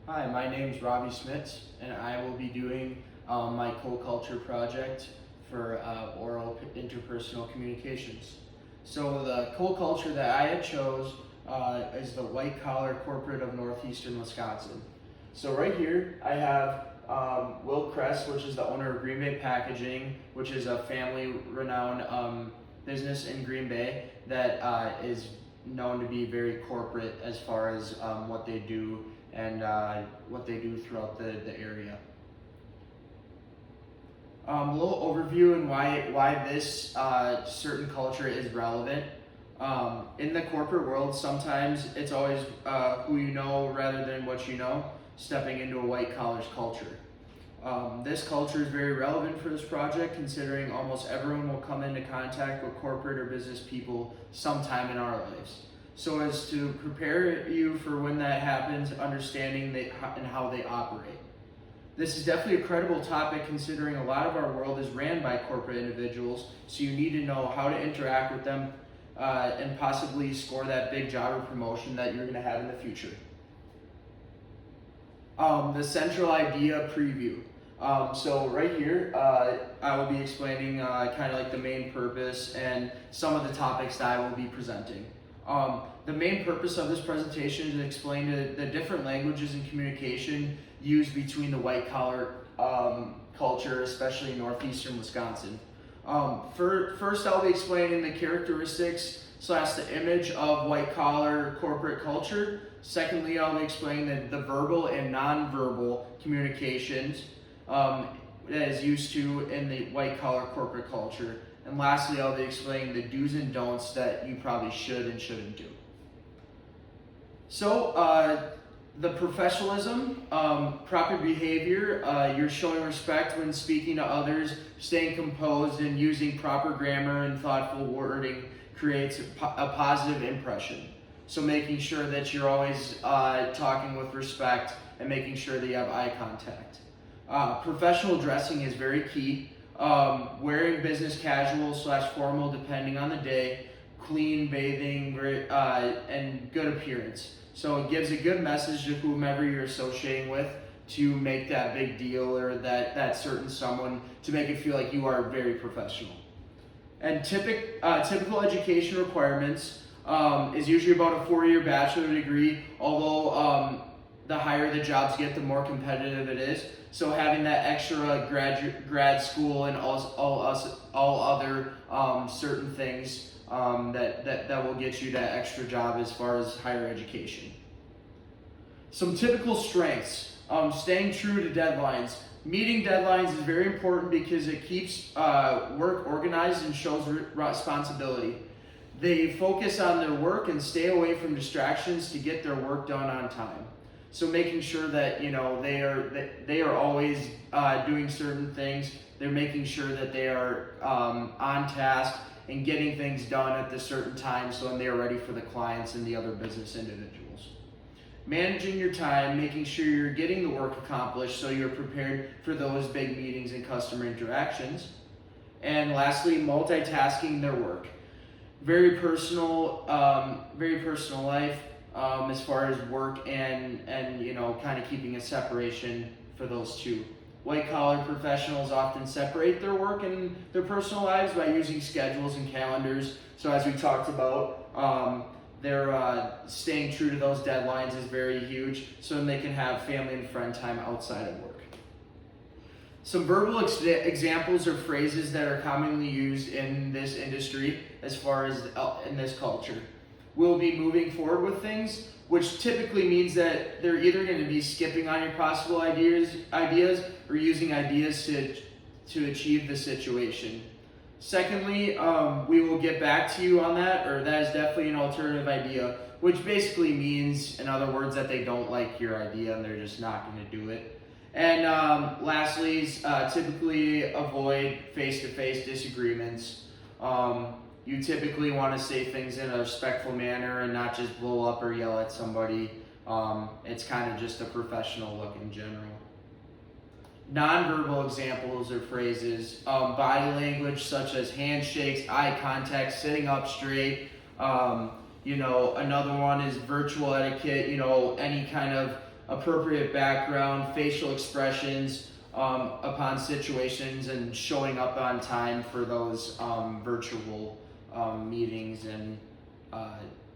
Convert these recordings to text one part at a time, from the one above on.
Hi, my name is Robby Smits, and I will be doing my co-culture project for oral interpersonal communications. So the co-culture that I had chose is the White Collar Corporate of Northeastern Wisconsin. So right here I have Will Kress, which is the owner of Green Bay Packaging, which is a family-renowned business in Green Bay that is known to be very corporate as far as what they do and what they do throughout the area. A little overview and why this certain culture is relevant. In the corporate world, sometimes it's always who you know rather than what you know, stepping into a white collar culture. This culture is very relevant for this project considering almost everyone will come into contact with corporate or business people sometime in our lives. So as to prepare you for when that happens, understanding and how they operate. This is definitely a credible topic considering a lot of our world is ran by corporate individuals, so you need to know how to interact with them and possibly score that big job or promotion that you're going to have in the future. The central idea preview. So right here, I will be explaining kind of like the main purpose and some of the topics that I will be presenting. The main purpose of this presentation is to explain the different languages and communication used between the white collar culture, especially in Northeastern Wisconsin. First, I'll be explaining the characteristics / the image of white collar corporate culture. Secondly, I'll be explaining the verbal and nonverbal communications that is used to in the white collar corporate culture. And lastly, I'll be explaining the do's and don'ts that you probably should and shouldn't do. So, the professionalism, proper behavior, you're showing respect when speaking to others, staying composed, and using proper grammar and thoughtful wording creates a positive impression. So making sure that you're always talking with respect and making sure that you have eye contact. Professional dressing is very key. Wearing business casual / formal depending on the day, clean, bathing, and good appearance. So it gives a good message to whomever you're associating with to make that big deal or that certain someone to make it feel like you are very professional. And typical education requirements is usually about a 4-year bachelor degree, although the higher the jobs get, the more competitive it is. So having that extra grad school and all other certain things that will get you that extra job as far as higher education. Some typical strengths: staying true to deadlines. Meeting deadlines is very important because it keeps work organized and shows responsibility. They focus on their work and stay away from distractions to get their work done on time. So making sure that they are always doing certain things. They're making sure that they are on task and getting things done at the certain time so when they are ready for the clients and the other business individuals. Managing your time, making sure you're getting the work accomplished so you're prepared for those big meetings and customer interactions. And lastly, multitasking their work. Very personal life as far as work and kind of keeping a separation for those two. White collar professionals often separate their work and their personal lives by using schedules and calendars. So as we talked about, they're staying true to those deadlines is very huge, so then they can have family and friend time outside of work. Some verbal examples or phrases that are commonly used in this industry as far as in this culture. We'll be moving forward with things, which typically means that they're either going to be skipping on your possible ideas or using ideas to achieve the situation. Secondly, we will get back to you on that, or that is definitely an alternative idea, which basically means, in other words, that they don't like your idea and they're just not going to do it. And lastly, typically avoid face-to-face disagreements. You typically want to say things in a respectful manner and not just blow up or yell at somebody. It's kind of just a professional look in general. Nonverbal examples or phrases, body language such as handshakes, eye contact, sitting up straight. Another one is virtual etiquette, any kind of appropriate background, facial expressions upon situations, and showing up on time for those virtual meetings and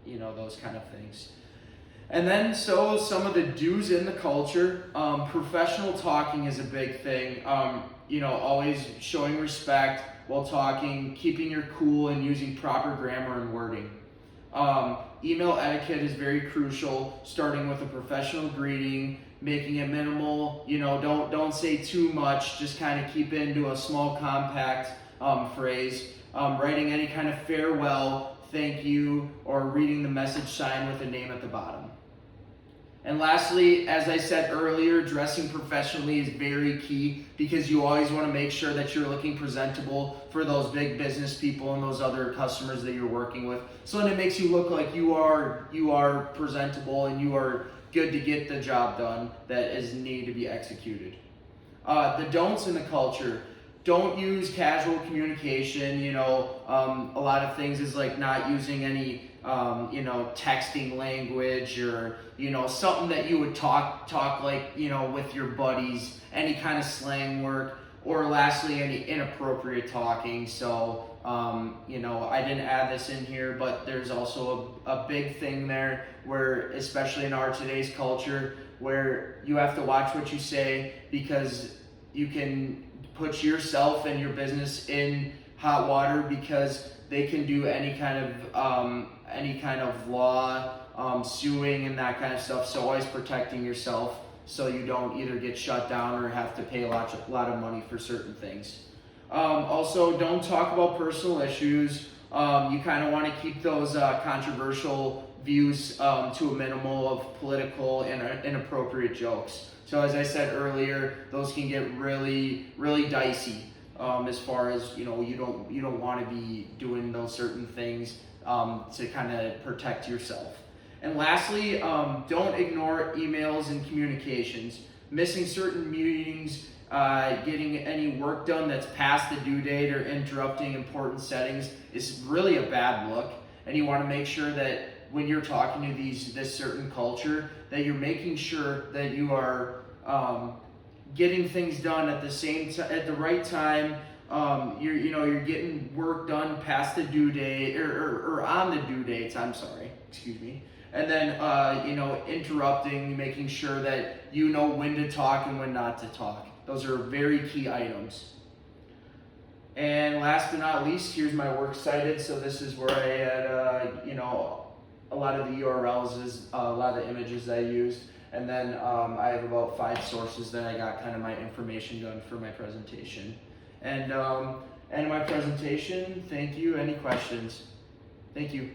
those kind of things. And then, so some of the do's in the culture, professional talking is a big thing. Always showing respect while talking, keeping your cool, and using proper grammar and wording. Email etiquette is very crucial, starting with a professional greeting, making it minimal. Don't say too much, just kind of keep it into a small, compact phrase. Writing any kind of farewell, thank you, or reading the message sign with a name at the bottom. And lastly, as I said earlier, dressing professionally is very key, because you always want to make sure that you're looking presentable for those big business people and those other customers that you're working with. So then it makes you look like you are presentable and you are good to get the job done that is needed to be executed. The don'ts in the culture. Don't use casual communication. A lot of things is like not using any texting language, or something that you would talk like with your buddies, any kind of slang work, or lastly any inappropriate talking. So I didn't add this in here, but there's also a big thing there where, especially in our today's culture, where you have to watch what you say, because you can put yourself and your business in hot water, because they can do any kind of law, suing and that kind of stuff. So always protecting yourself, so you don't either get shut down or have to pay a lot of money for certain things. Also, don't talk about personal issues. You kind of want to keep those controversial views to a minimal of political and inappropriate jokes. So as I said earlier, those can get really, really dicey. As far as you don't want to be doing those certain things to kind of protect yourself. And lastly, don't ignore emails and communications. Missing certain meetings, getting any work done that's past the due date, or interrupting important settings is really a bad look. And you want to make sure that when you're talking to this certain culture, that you're making sure that you are getting things done at the right time. You're getting work done past the due date, or on the due dates. Excuse me. And then interrupting, making sure that you know when to talk and when not to talk. Those are very key items. And last but not least, here's my works cited. So this is where I had a lot of the URLs, is a lot of the images that I used. And then I have about 5 sources that I got kind of my information done for my presentation. And end of my presentation. Thank you. Any questions? Thank you.